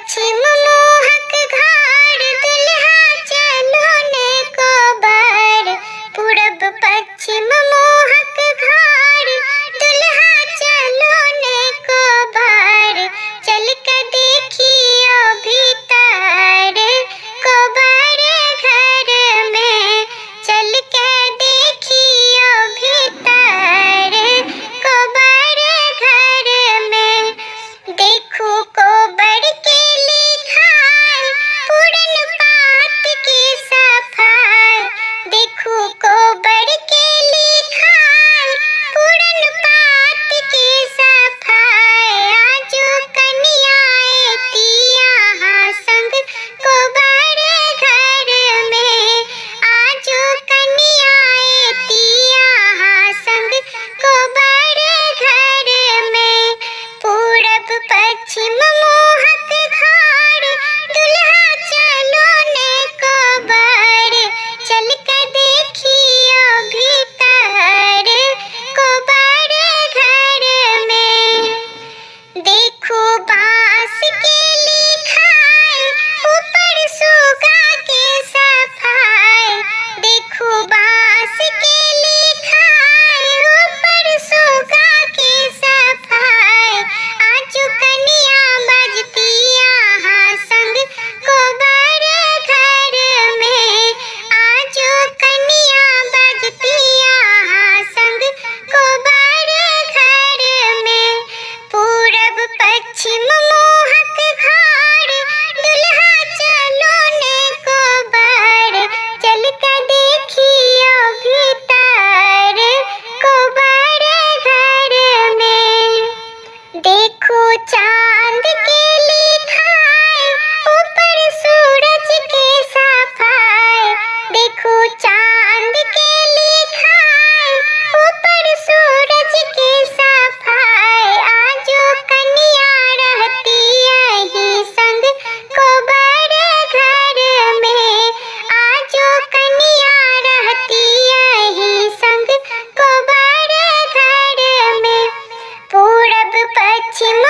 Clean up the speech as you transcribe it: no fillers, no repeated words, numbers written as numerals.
पश्चिम मोहक घाट दुल्हा चलो ने को बार। पूरब पश्चिम मोहक घाट दुल्हा चलो ने को बार। चल के देखियो भीतर को बार घर में। चल के देखियो भीतर को बार घर में। देखो कोबर के लिखाई पूरन पात की सफाई। देखो कोबर के लिखाई पूरन पात की सफाई। आजो कन्याएं तिया संग कोबर घर में। आजो कन्याएं तिया संग कोबर घर में। पूरब पश्चिम मोहक घाट दुल्हा चलो ने को बार। चल के देखियो भीतर को बार घर में। देखो बांस के लिखाई ऊपर सुगा के सफाई। देखो बांस के लिखाई ऊपर सुगा के सफाई। आजो कन्या बजतिया संग कोबर घर में। आजो कन्या बजतिया संग कोबर घर में। पूरब पश्चिम मोहक घाट दुल्हा चलो ने को बार। चल के देखियो भीतर को बार घर में। देखो चांद के लिखाई ऊपर सूरज के सफाई। देखो चांद के लिखाई ऊपर सूरज के सफाई। आजो कन्या रहती यही संग कोबर घर में। आजो कन्या रहती यही संग कोबर घर में। पूरब पश्चिम